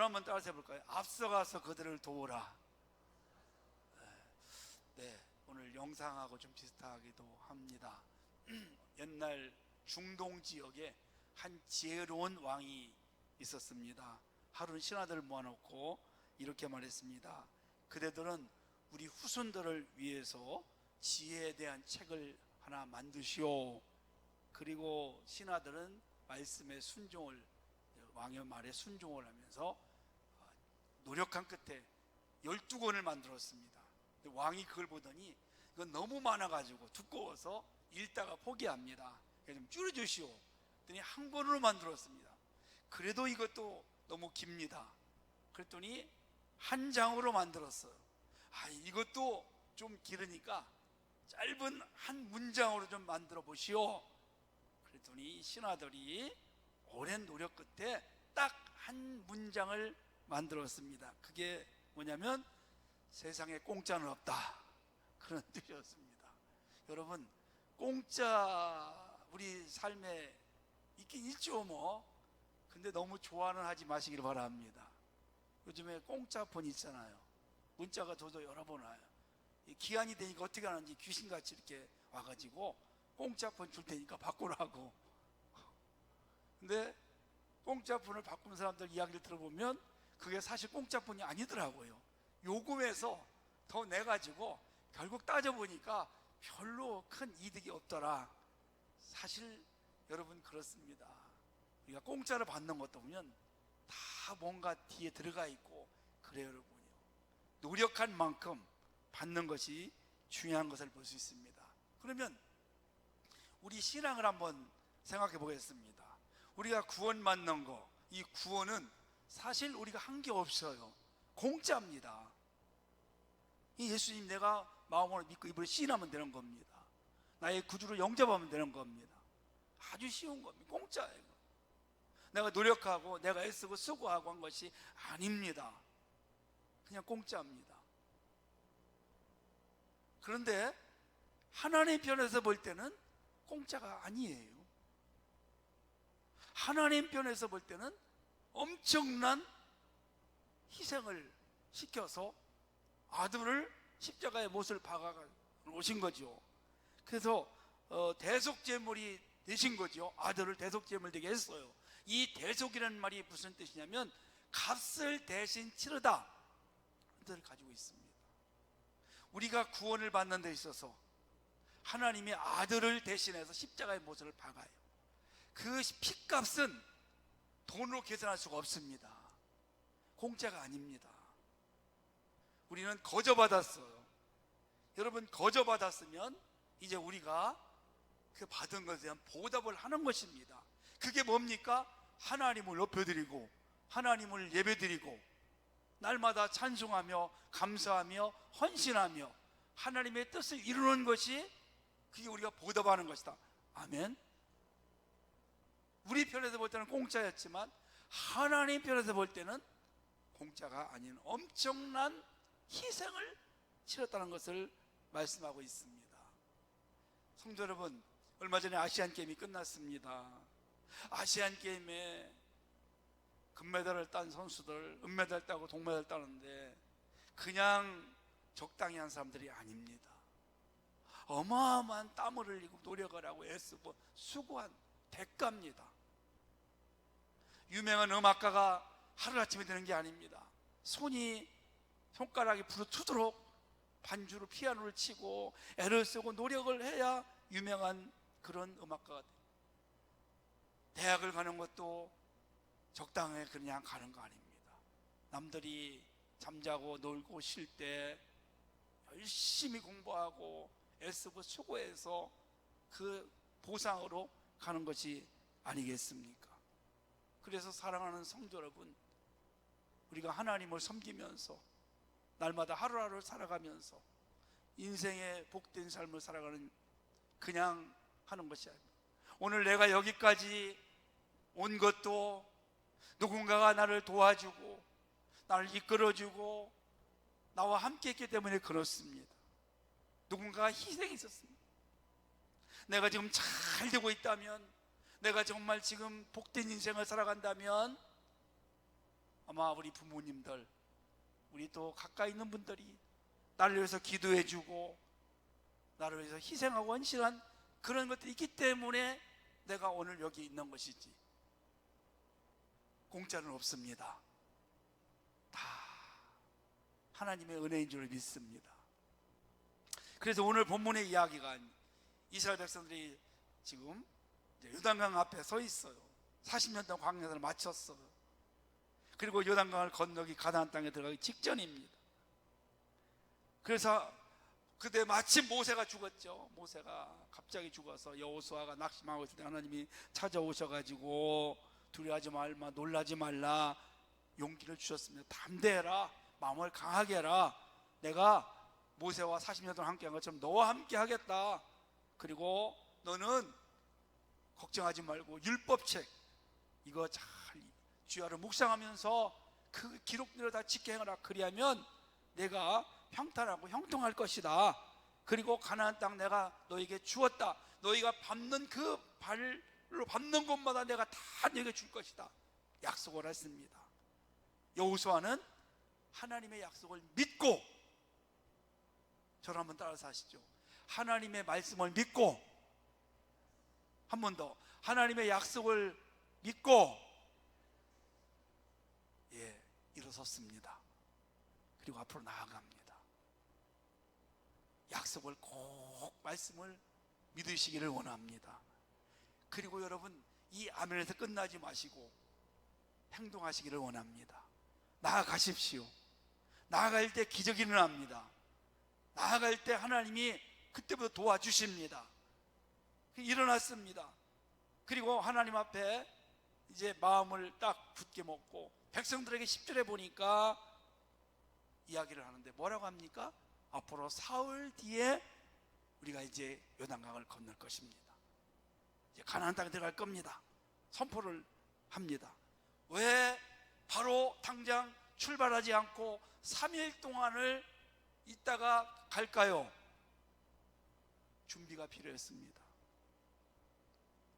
한번 따라서 해볼까요? 앞서가서 그들을 도우라. 네, 오늘 영상하고 좀 비슷하기도 합니다. 옛날 중동 지역에 한 지혜로운 왕이 있었습니다. 하루는 신하들을 모아놓고 이렇게 말했습니다. 그대들은 우리 후손들을 위해서 지혜에 대한 책을 하나 만드시오. 그리고 신하들은 말씀에 순종을, 왕의 말에 순종을 하면서 노력한 끝에 12권을 만들었습니다. 왕이 그걸 보더니 이건 너무 많아가지고 두꺼워서 읽다가 포기합니다. 그래서 좀 줄여주시오. 그랬더니 한 권으로 만들었습니다. 그래도 이것도 너무 깁니다. 그랬더니 한 장으로 만들었어요. 이것도 좀 길으니까 짧은 한 문장으로 좀 만들어 보시오. 그랬더니 신하들이 오랜 노력 끝에 딱 한 문장을 만들었습니다. 그게 뭐냐면 세상에 공짜는 없다, 그런 뜻이었습니다. 여러분, 공짜 우리 삶에 있긴 있죠 뭐. 근데 너무 좋아는 하지 마시길 바랍니다. 요즘에 공짜 폰 있잖아요. 문자가 저도 여러 번 와요. 기한이 되니까 어떻게 하는지 귀신같이 이렇게 와가지고 공짜 폰 줄 테니까 바꾸라고. 근데 공짜 폰을 바꾸는 사람들 이야기를 들어보면 그게 사실 공짜 폰이 아니더라고요. 요금해서 더 내가지고 결국 따져보니까 별로 큰 이득이 없더라. 사실 여러분 그렇습니다. 우리가 공짜로 받는 것도 보면 다 뭔가 뒤에 들어가 있고 그래요 여러분요. 노력한 만큼 받는 것이 중요한 것을 볼 수 있습니다. 그러면 우리 신앙을 한번 생각해 보겠습니다. 우리가 구원받는 거, 이 구원은 사실 우리가 한 게 없어요. 공짜입니다. 이 예수님 내가 마음으로 믿고 입으로 시인하면 되는 겁니다. 나의 구주로 영접하면 되는 겁니다. 아주 쉬운 겁니다. 공짜예요. 내가 노력하고 내가 애쓰고 수고하고 한 것이 아닙니다. 그냥 공짜입니다. 그런데 하나님 편에서 볼 때는 공짜가 아니에요. 하나님 편에서 볼 때는 엄청난 희생을 시켜서 아들을 십자가에 못을 박아 오신 거죠. 그래서 대속제물이 되신 거죠. 아들을 대속제물 되게 했어요. 이 대속이라는 말이 무슨 뜻이냐면 값을 대신 치르다 뜻을 가지고 있습니다. 우리가 구원을 받는 데 있어서 하나님의 아들을 대신해서 십자가의 못을 박아요. 그 피값은 돈으로 계산할 수가 없습니다. 공짜가 아닙니다. 우리는 거저 받았어요. 여러분, 거저 받았으면 이제 우리가 그 받은 것에 대한 보답을 하는 것입니다. 그게 뭡니까? 하나님을 높여드리고 하나님을 예배드리고 날마다 찬송하며 감사하며 헌신하며 하나님의 뜻을 이루는 것이 그게 우리가 보답하는 것이다. 아멘. 우리 편에서 볼 때는 공짜였지만 하나님 편에서 볼 때는 공짜가 아닌 엄청난 희생을 치렀다는 것을 말씀하고 있습니다. 성도 여러분, 얼마 전에 아시안게임이 끝났습니다. 아시안게임에 금메달을 딴 선수들, 은메달 따고 동메달 따는데 그냥 적당히 한 사람들이 아닙니다. 어마어마한 땀을 흘리고 노력을 하고 애쓰고 수고한 대가입니다. 유명한 음악가가 하루아침에 되는 게 아닙니다. 손가락이 부르트도록 반주로 피아노를 치고 애를 쓰고 노력을 해야 유명한 그런 음악가가 돼요. 대학을 가는 것도 적당하게 그냥 가는 거 아닙니다. 남들이 잠자고 놀고 쉴 때 열심히 공부하고 애쓰고 수고해서 그 보상으로 가는 것이 아니겠습니까? 그래서 사랑하는 성도 여러분, 우리가 하나님을 섬기면서 날마다 하루하루 살아가면서 인생의 복된 삶을 살아가는 그냥 하는 것이 아닙니다. 오늘 내가 여기까지 온 것도 누군가가 나를 도와주고 나를 이끌어주고 나와 함께 했기 때문에 그렇습니다. 누군가가 희생이 있었습니다. 내가 지금 잘 되고 있다면, 내가 정말 지금 복된 인생을 살아간다면 아마 우리 부모님들, 우리 또 가까이 있는 분들이 나를 위해서 기도해주고 나를 위해서 희생하고 헌신한 그런 것들이 있기 때문에 내가 오늘 여기 있는 것이지, 공짜는 없습니다. 다 하나님의 은혜인 줄 믿습니다. 그래서 오늘 본문의 이야기가 이스라엘 백성들이 지금 요단강 앞에 서 있어요. 40년 동안 광야를 마쳤어요. 그리고 요단강을 건너기 가나안 땅에 들어가기 직전입니다. 그래서 그때 마침 모세가 죽었죠. 모세가 갑자기 죽어서 여호수아가 낙심하고 있을 때 하나님이 찾아오셔가지고 두려워하지 말마, 놀라지 말라, 용기를 주셨습니다. 담대해라, 마음을 강하게 해라. 내가 모세와 40년 동안 함께한 것처럼 너와 함께 하겠다. 그리고 너는 걱정하지 말고 율법책 이거 잘 주야를 묵상하면서 그 기록들을 다 지켜 행하라. 그리하면 내가 평탄하고 형통할 것이다. 그리고 가나안 땅 내가 너에게 주었다. 너희가 밟는 그 발로 밟는 곳마다 내가 다 너에게 줄 것이다. 약속을 했습니다. 여호수아는 하나님의 약속을 믿고, 저를 한번 따라서 하시죠. 하나님의 말씀을 믿고, 한 번 더, 하나님의 약속을 믿고 일어섰습니다. 그리고 앞으로 나아갑니다. 약속을 꼭, 말씀을 믿으시기를 원합니다. 그리고 여러분, 이 아멘에서 끝나지 마시고 행동하시기를 원합니다. 나아가십시오. 나아갈 때 기적이 일어납니다. 나아갈 때 하나님이 그때부터 도와주십니다. 일어났습니다. 그리고 하나님 앞에 이제 마음을 딱 굳게 먹고 백성들에게 10절에 보니까 이야기를 하는데 뭐라고 합니까? 앞으로 사흘 뒤에 우리가 이제 요단강을 건널 것입니다. 이제 가나안 땅에 들어갈 겁니다. 선포를 합니다. 왜 바로 당장 출발하지 않고 3일 동안을 있다가 갈까요? 준비가 필요했습니다.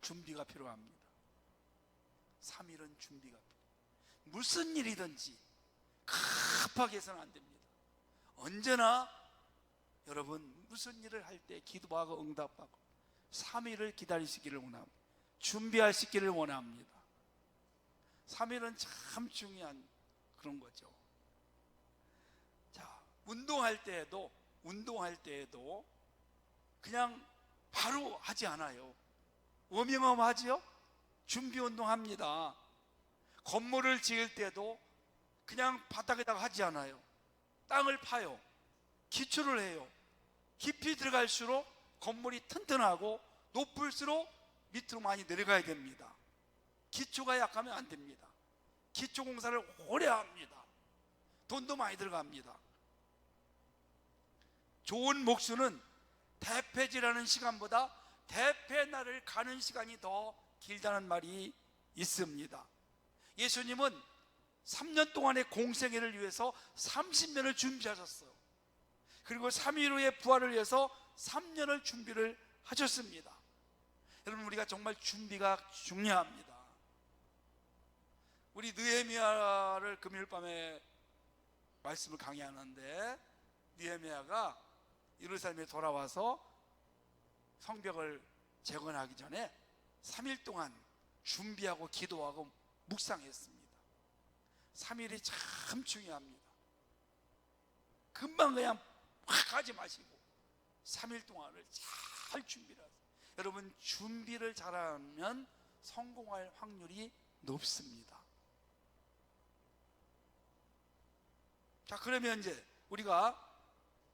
준비가 필요합니다. 3일은 준비가 필요해요. 무슨 일이든지 급하게 해서는 안 됩니다. 언제나 여러분 무슨 일을 할 때 기도하고 응답하고 3일을 기다리시기를 원합니다. 준비하시기를 원합니다. 3일은 참 중요한 그런 거죠. 자, 운동할 때에도 그냥 바로 하지 않아요. 워밍업 하지요? 준비 운동합니다. 건물을 지을 때도 그냥 바닥에다가 하지 않아요. 땅을 파요. 기초를 해요. 깊이 들어갈수록 건물이 튼튼하고 높을수록 밑으로 많이 내려가야 됩니다. 기초가 약하면 안 됩니다. 기초 공사를 오래 합니다. 돈도 많이 들어갑니다. 좋은 목수는 대패질하는 시간보다 대패날을 가는 시간이 더 길다는 말이 있습니다. 예수님은 3년 동안의 공생애를 위해서 30년을 준비하셨어요. 그리고 3일 후에 부활을 위해서 3년을 준비를 하셨습니다. 여러분, 우리가 정말 준비가 중요합니다. 우리 느헤미야를 금요일 밤에 말씀을 강의하는데, 느헤미야가 예루살렘에 돌아와서 성벽을 재건하기 전에 3일 동안 준비하고 기도하고 묵상했습니다. 3일이 참 중요합니다. 금방 그냥 확 하지 마시고 3일 동안을 잘 준비를 하세요. 여러분, 준비를 잘하면 성공할 확률이 높습니다. 자, 그러면 이제 우리가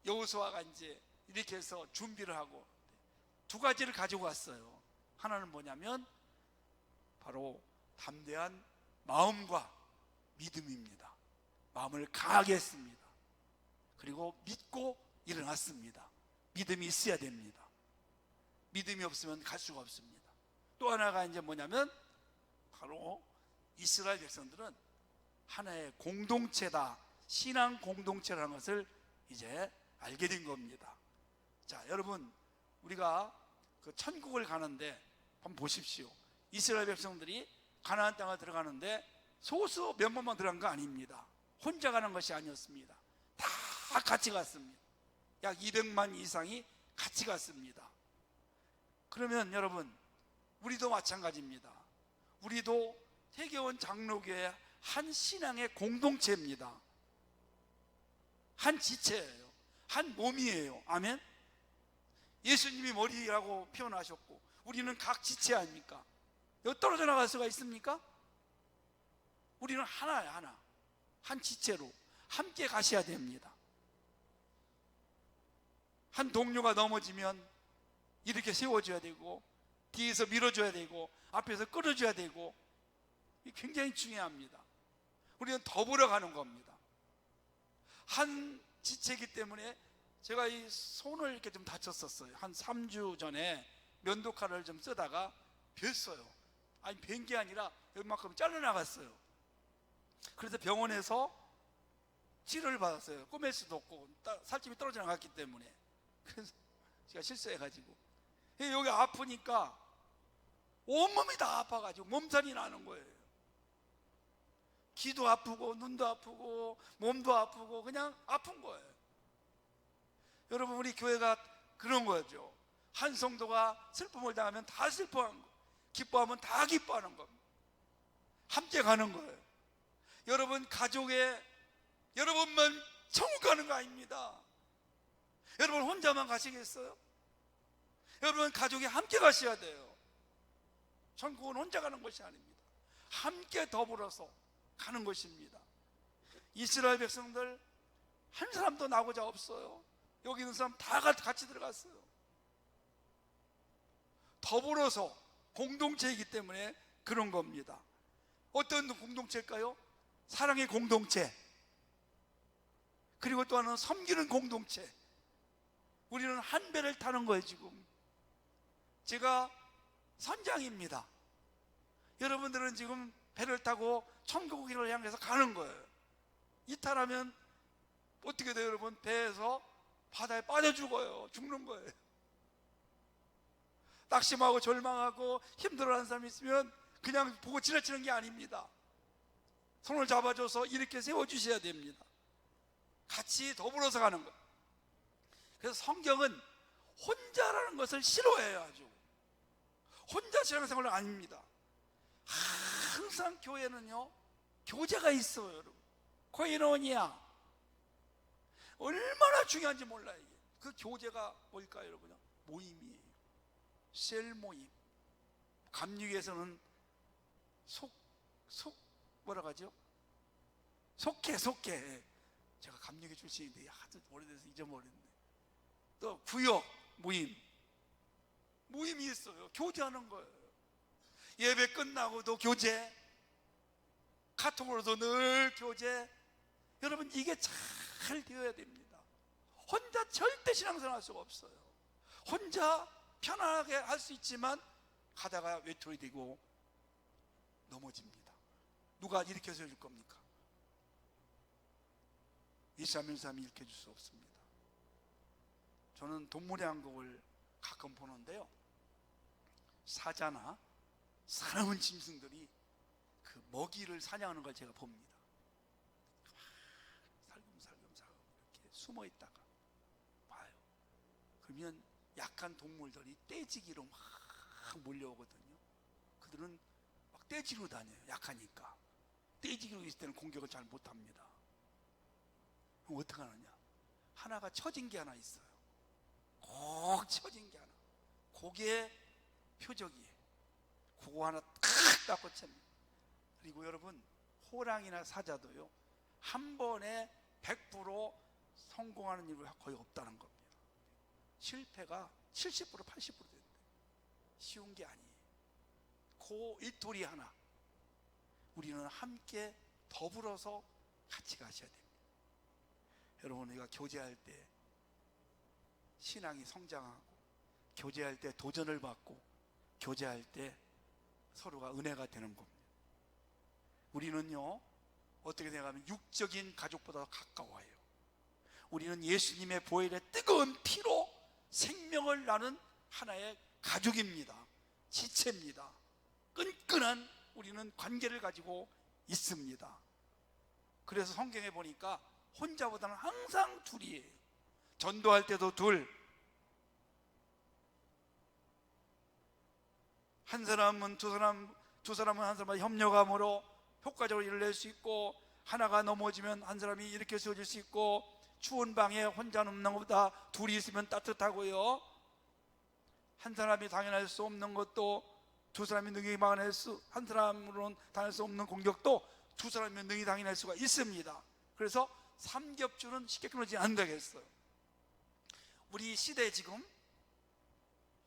여호수아가 이제 이렇게 해서 준비를 하고 두 가지를 가지고 왔어요. 하나는 뭐냐면 바로 담대한 마음과 믿음입니다. 마음을 강하게 했습니다. 그리고 믿고 일어났습니다. 믿음이 있어야 됩니다. 믿음이 없으면 갈 수가 없습니다. 또 하나가 이제 뭐냐면 바로 이스라엘 백성들은 하나의 공동체다, 신앙 공동체라는 것을 이제 알게 된 겁니다. 자, 여러분, 우리가 그 천국을 가는데 한번 보십시오. 이스라엘 백성들이 가나안 땅에 들어가는데 소수 몇 번만 들어간 거 아닙니다. 혼자 가는 것이 아니었습니다. 다 같이 갔습니다. 약 200만 이상이 같이 갔습니다. 그러면 여러분, 우리도 마찬가지입니다. 우리도 태계원 장로교의 한 신앙의 공동체입니다. 한 지체예요. 한 몸이에요. 아멘. 예수님이 머리라고 표현하셨고 우리는 각 지체 아닙니까? 여기 떨어져 나갈 수가 있습니까? 우리는 하나야, 하나. 한 지체로 함께 가셔야 됩니다. 한 동료가 넘어지면 이렇게 세워줘야 되고, 뒤에서 밀어줘야 되고, 앞에서 끌어줘야 되고, 이게 굉장히 중요합니다. 우리는 더불어 가는 겁니다. 한 지체이기 때문에 제가 이 손을 이렇게 좀 다쳤었어요. 한 3주 전에 면도칼을 좀 쓰다가 뱄어요. 아니, 벤 게 아니라 여기만큼 잘라나갔어요. 그래서 병원에서 치료를 받았어요. 꼬맬 수도 없고 살집이 떨어져 나갔기 때문에. 그래서 제가 실수해가지고 여기 아프니까 온몸이 다 아파가지고 몸살이 나는 거예요. 귀도 아프고 눈도 아프고 몸도 아프고 그냥 아픈 거예요. 여러분, 우리 교회가 그런 거죠. 한 성도가 슬픔을 당하면 다 슬퍼하는 거, 기뻐하면 다 기뻐하는 겁니다. 함께 가는 거예요. 여러분, 가족에 여러분만 천국 가는 거 아닙니다. 여러분 혼자만 가시겠어요? 여러분 가족이 함께 가셔야 돼요. 천국은 혼자 가는 것이 아닙니다. 함께 더불어서 가는 것입니다. 이스라엘 백성들 한 사람도 나고자 없어요. 여기 있는 사람 다 같이 들어갔어요. 더불어서 공동체이기 때문에 그런 겁니다. 어떤 공동체일까요? 사랑의 공동체, 그리고 또 하나는 섬기는 공동체. 우리는 한 배를 타는 거예요. 지금 제가 선장입니다. 여러분들은 지금 배를 타고 천국을 향해서 가는 거예요. 이탈하면 어떻게 돼요? 여러분, 배에서 바다에 빠져 죽어요. 죽는 거예요. 낙심하고 절망하고 힘들어하는 사람이 있으면 그냥 보고 지나치는 게 아닙니다. 손을 잡아줘서 이렇게 세워주셔야 됩니다. 같이 더불어서 가는 거예요. 그래서 성경은 혼자라는 것을 싫어해요. 아주 혼자 신앙생활은 아닙니다. 항상 교회는요 교제가 있어요. 여러분, 코이노니아 얼마나 중요한지 몰라요. 이게. 그 교제가 뭘까요? 여러분요, 모임이에요. 셀 모임. 감리교에서는 뭐라고 하죠? 속회. 제가 감리교 출신인데 하도 오래돼서 잊어버렸네. 또 구역 모임이 있어요. 교제하는 거예요. 예배 끝나고도 교제, 카톡으로도 늘 교제. 여러분, 이게 잘 되어야 됩니다. 혼자 절대 신앙생활 할 수가 없어요. 혼자 편안하게 할 수 있지만 가다가 외톨이 되고 넘어집니다. 누가 일으켜서 해줄 겁니까? 2313이 일으켜줄 수 없습니다. 저는 동물의 왕국을 가끔 보는데요, 사자나 사나운 짐승들이 그 먹이를 사냥하는 걸 제가 봅니다. 살금살금 이렇게 숨어 있다가 봐요. 그러면 약한 동물들이 떼지기로 막 몰려오거든요. 그들은 막 떼지로 다녀요. 약하니까. 떼지기로 있을 때는 공격을 잘 못합니다. 그럼 어떻게 하느냐? 하나가 처진 게 하나 있어요. 꼭 처진 게 하나. 그게 표적이에요. 그거 하나 탁 닦고 찹니다. 그리고 여러분, 호랑이나 사자도요 한 번에 100% 성공하는 일이 거의 없다는 겁니다. 실패가 70% 80% 된대요. 쉬운 게 아니에요. 그 일토리 하나 우리는 함께 더불어서 같이 가셔야 됩니다. 여러분, 우리가 교제할 때 신앙이 성장하고, 교제할 때 도전을 받고, 교제할 때 서로가 은혜가 되는 겁니다. 우리는요 어떻게 생각하면 육적인 가족보다 가까워요. 우리는 예수님의 보혈의 뜨거운 피로 생명을 나눈 하나의 가족입니다. 지체입니다. 끈끈한 우리는 관계를 가지고 있습니다. 그래서 성경에 보니까 혼자보다는 항상 둘이에요. 전도할 때도 둘, 한 사람은 두 사람은 한 사람과 협력함으로 효과적으로 일을 낼 수 있고, 하나가 넘어지면 한 사람이 이렇게 세워질 수 있고, 추운 방에 혼자 눕는 것보다 둘이 있으면 따뜻하고요, 한 사람이 당연할 수 없는 것도 두 사람이 능히 막아낼 수, 한 사람으로는 당할 수 없는 공격도 두 사람이 능히 당해낼 수가 있습니다. 그래서 삼겹줄은 쉽게 끊어지지 않는다겠어요. 우리 시대에 지금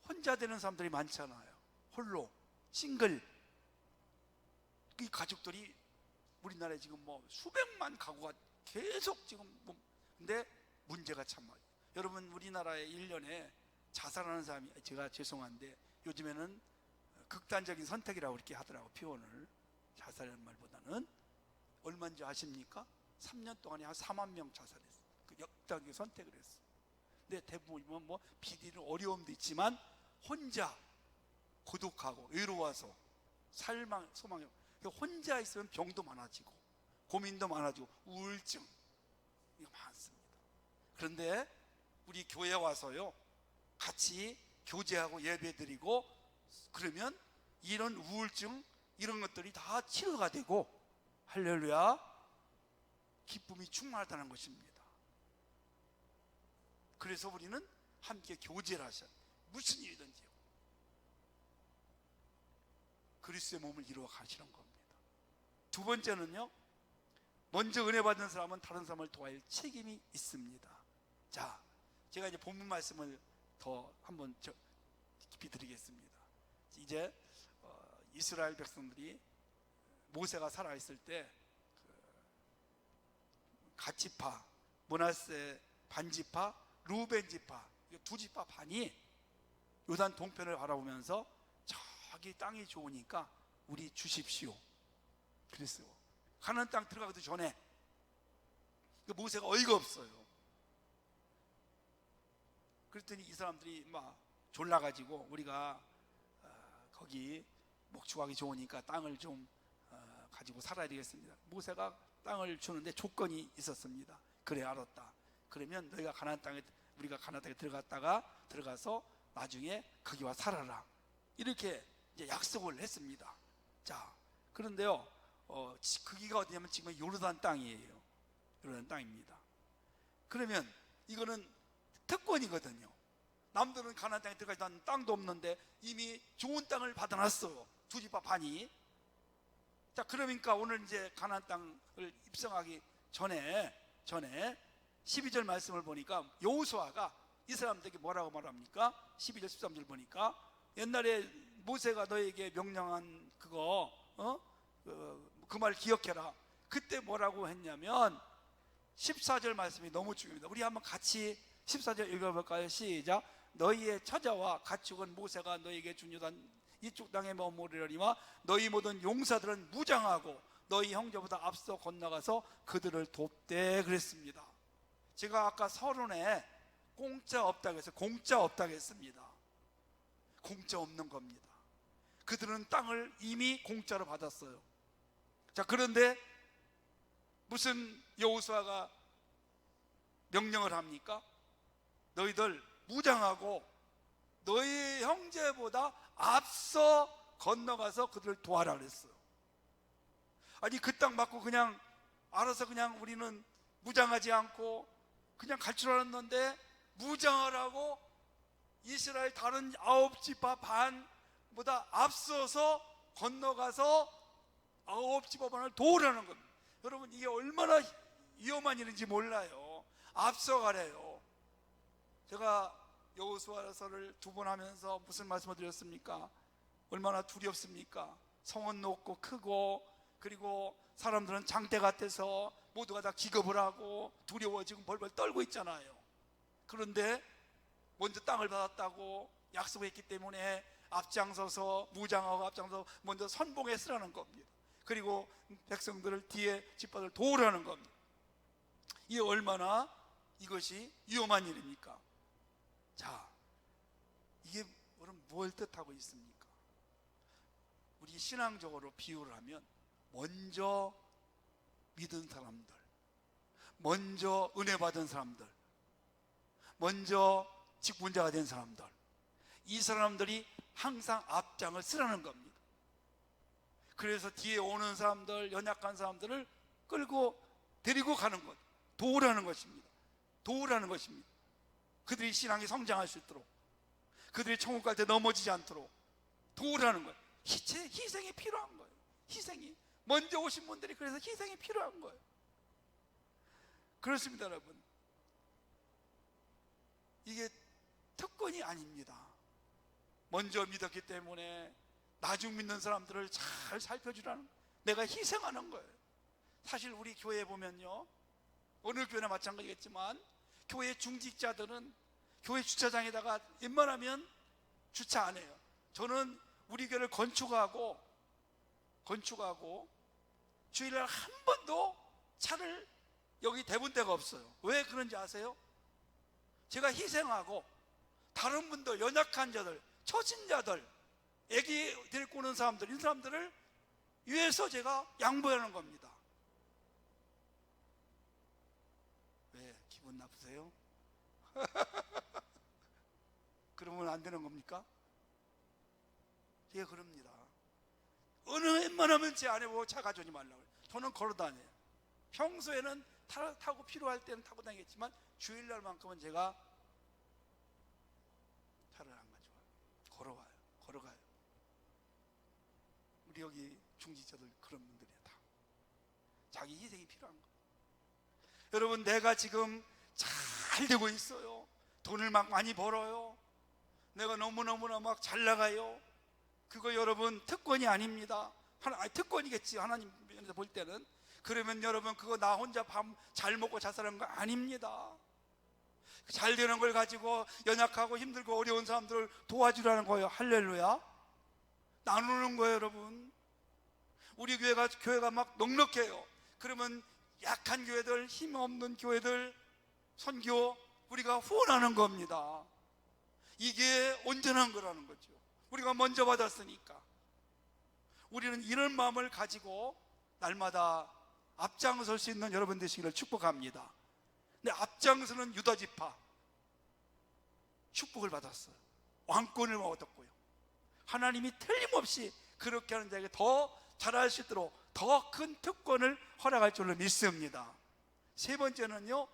혼자 되는 사람들이 많잖아요. 홀로, 싱글. 이 가족들이 우리나라에 지금 뭐 수백만 가구가 계속 지금 근데 문제가 참 많아요. 여러분, 우리나라에 1년에 자살하는 사람이, 제가 죄송한데 요즘에는 극단적인 선택이라고 이렇게 하더라고, 표현을. 자살이라는 말보다는 얼마인지 아십니까? 3년 동안에 한 4만 명 자살했어요. 그 역당의 선택을 했어요. 근데 대부분 뭐 비디는 어려움도 있지만 혼자 고독하고 외로워서 소망이, 혼자 있으면 병도 많아지고 고민도 많아지고 우울증, 이거 많습니다. 그런데 우리 교회 와서요, 같이 교제하고 예배드리고 그러면 이런 우울증, 이런 것들이 다 치료가 되고, 할렐루야, 기쁨이 충만하다는 것입니다. 그래서 우리는 함께 교제를 하셔야 돼요. 무슨 일이든지 그리스도의 몸을 이루어 가시는 겁니다. 두 번째는요, 먼저 은혜 받은 사람은 다른 사람을 도와야 책임이 있습니다. 자, 제가 이제 본문 말씀을 더 한번 깊이 드리겠습니다. 이제 이스라엘 백성들이 모세가 살아있을 때 갓지파, 므낫세 반지파, 루벤 지파, 두 지파 반이 요단 동편을 바라보면서 저기 땅이 좋으니까 우리 주십시오 그랬어요. 가나안 땅 들어가기도 전에. 모세가 어이가 없어요. 그랬더니 이 사람들이 막 졸라가지고 우리가 거기 목축하기 좋으니까 땅을 좀 가지고 살아야 되겠습니다. 모세가 땅을 주는데 조건이 있었습니다. 그래, 알았다. 그러면 너희가 가나안 땅에, 우리가 가나안 땅에 들어가서 나중에 거기 와 살아라, 이렇게 이제 약속을 했습니다. 자, 그런데요, 거기가 어디냐면 지금 요르단 땅이에요. 요르단 땅입니다. 그러면 이거는 특권이거든요. 남들은 가나안 땅에 들어가지 않는 땅도 없는데 이미 좋은 땅을 받아놨어요, 두 지파 반이. 자, 그러니까 오늘 이제 가나안 땅을 입성하기 전에 12절 말씀을 보니까 여호수아가 이 사람들에게 뭐라고 말합니까? 12절 13절 보니까 옛날에 모세가 너에게 명령한 그거, 그 말 기억해라. 그때 뭐라고 했냐면 14절 말씀이 너무 중요합니다. 우리 한번 같이 14절 읽어볼까요? 시작. 너희의 처자와 가축은 모세가 너희에게 준 이쪽 땅에 머무르려니와 너희 모든 용사들은 무장하고 너희 형제보다 앞서 건너가서 그들을 돕되 그랬습니다. 제가 아까 서론에 공짜 없다고 해서 공짜 없다고 했습니다. 공짜 없는 겁니다. 그들은 땅을 이미 공짜로 받았어요. 자, 그런데 무슨 여호수아가 명령을 합니까? 너희들 무장하고 너희 형제보다 앞서 건너가서 그들을 도와라 그랬어요. 아니, 그 땅 받고 그냥 알아서 그냥 우리는 무장하지 않고 그냥 갈 줄 알았는데 무장하라고 이스라엘 다른 9지파 반보다 앞서서 건너가서 9지파 반을 도우라는 겁니다. 여러분, 이게 얼마나 위험한 일인지 몰라요. 앞서가래요. 제가 여호수아서를 2번 하면서 무슨 말씀을 드렸습니까? 얼마나 두렵습니까? 성은 높고 크고, 그리고 사람들은 장대 같아서 모두가 다 기겁을 하고 두려워지고 벌벌 떨고 있잖아요. 그런데 먼저 땅을 받았다고 약속했기 때문에 앞장서서 무장하고 앞장서서 먼저 선봉했으라는 겁니다. 그리고 백성들을 뒤에 지파들 도우라는 겁니다. 이게 얼마나 이것이 위험한 일입니까? 자, 이게 그럼 뭘 뜻하고 있습니까? 우리 신앙적으로 비유를 하면 먼저 믿은 사람들, 먼저 은혜 받은 사람들, 먼저 직분자가 된 사람들, 이 사람들이 항상 앞장을 쓰라는 겁니다. 그래서 뒤에 오는 사람들, 연약한 사람들을 끌고 데리고 가는 것, 도우라는 것입니다. 도우라는 것입니다. 그들이 신앙이 성장할 수 있도록, 그들이 천국 갈 때 넘어지지 않도록 도우라는 거예요. 희생이 필요한 거예요. 희생이 먼저 오신 분들이 그래서 희생이 필요한 거예요. 그렇습니다, 여러분. 이게 특권이 아닙니다. 먼저 믿었기 때문에 나중 믿는 사람들을 잘 살펴주라는, 내가 희생하는 거예요. 사실 우리 교회에 보면요, 어느 교회나 마찬가지겠지만 교회 중직자들은 교회 주차장에다가 웬만하면 주차 안 해요. 저는 우리 교회를 건축하고 주일날 한 번도 차를 여기 대본 데가 없어요. 왜 그런지 아세요? 제가 희생하고 다른 분들, 연약한 자들, 처진자들, 애기 데리고 오는 사람들, 이 사람들을 위해서 제가 양보하는 겁니다. 왜? 기분 나쁘세요? 그러면 안 되는 겁니까? 제가 그럽니다. 어느 웬만하면 제 아내 보고 차 가져오지 말라고. 저는 걸어 다녀요. 평소에는 타고 필요할 때는 타고 다니겠지만 주일날만큼은 제가 차를 안 가져와요. 걸어가요. 우리 여기 중직자들 그런 분들이에요. 다 자기 희생이 필요한 거예요. 여러분, 내가 지금 잘 되고 있어요. 돈을 막 많이 벌어요. 내가 너무너무나 막 잘 나가요. 그거 여러분 특권이 아닙니다. 특권이겠지, 하나님 면에서 볼 때는. 그러면 여러분, 그거 나 혼자 밥 잘 먹고 잘 사는 거 아닙니다. 잘 되는 걸 가지고 연약하고 힘들고 어려운 사람들을 도와주라는 거예요. 할렐루야. 나누는 거예요, 여러분. 우리 교회가 막 넉넉해요. 그러면 약한 교회들, 힘없는 교회들 선교 우리가 후원하는 겁니다. 이게 온전한 거라는 거죠. 우리가 먼저 받았으니까. 우리는 이런 마음을 가지고 날마다 앞장설 수 있는 여러분 되시기를 축복합니다. 근데 앞장서는 유다 지파 축복을 받았어요. 왕권을 얻었고요. 하나님이 틀림없이 그렇게 하는 자에게 더 잘할 수 있도록 더 큰 특권을 허락할 줄로 믿습니다. 세 번째는요,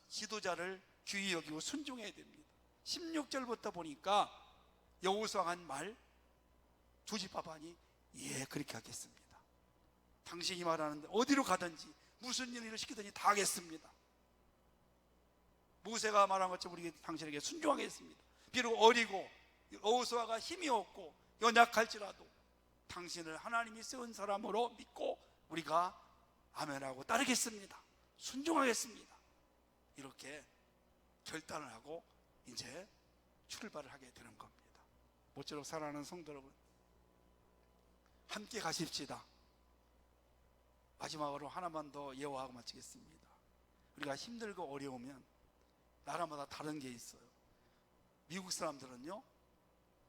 지도자를 귀히 여기고 순종해야 됩니다. 16절부터 보니까 여호수아가 한 말, 두 지파 반이 예, 그렇게 하겠습니다. 당신이 말하는데 어디로 가든지 무슨 일을 시키든지 다 하겠습니다. 모세가 말한 것처럼 우리 당신에게 순종하겠습니다. 비록 어리고 여호수아가 힘이 없고 연약할지라도 당신을 하나님이 세운 사람으로 믿고 우리가 아멘하고 따르겠습니다. 순종하겠습니다. 이렇게 결단을 하고 이제 출발을 하게 되는 겁니다. 모쪼록 사랑하는 성도 여러분, 함께 가십시다. 마지막으로 하나만 더 예화하고 마치겠습니다. 우리가 힘들고 어려우면 나라마다 다른 게 있어요. 미국 사람들은요,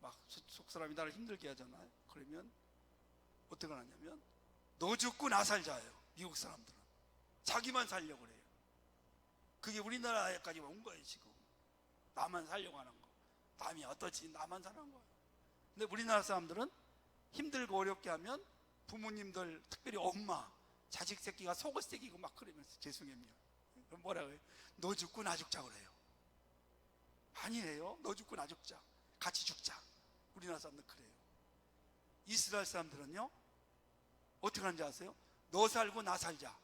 막 속사람이 나를 힘들게 하잖아요. 그러면 어떻게 하냐면 너 죽고 나 살자예요. 미국 사람들은 자기만 살려고 그래요. 그게 우리나라에까지 온 거예요. 지금 나만 살려고 하는 거. 남이 어떠지? 나만 사는 거예요. 근데 우리나라 사람들은 힘들고 어렵게 하면 부모님들, 특별히 엄마, 자식 새끼가 속을 새기고 막 그러면서 죄송해요. 그럼 뭐라고 해요? 너 죽고 나 죽자 그래요. 아니에요. 너 죽고 나 죽자. 같이 죽자. 우리나라 사람들 그래요. 이스라엘 사람들은요, 어떻게 하는지 아세요? 너 살고 나 살자.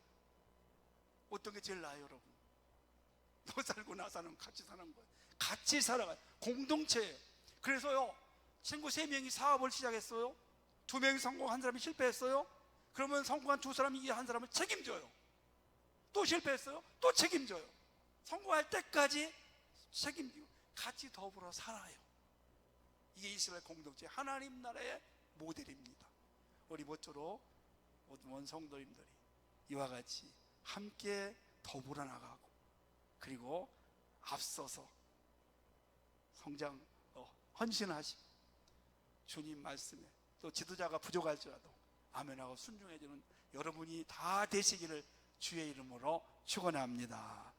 어떤 게 제일 나아요, 여러분? 너 살고 나 사는, 같이 사는 거예요. 같이 살아가요. 공동체예요. 그래서요, 친구 3명이 사업을 시작했어요. 2명이 성공, 한 사람이 실패했어요. 그러면 성공한 2사람이 이 한 사람을 책임져요. 또 실패했어요. 또 책임져요. 성공할 때까지 책임지고 같이 더불어 살아요. 이게 이스라엘 공동체, 하나님 나라의 모델입니다. 우리 모쪼록 모든 성도님들이 이와 같이 함께 더불어 나가고, 그리고 앞서서 성장, 헌신하시고, 주님 말씀에 또 지도자가 부족할지라도 아멘하고 순종해주는 여러분이 다 되시기를 주의 이름으로 축원합니다.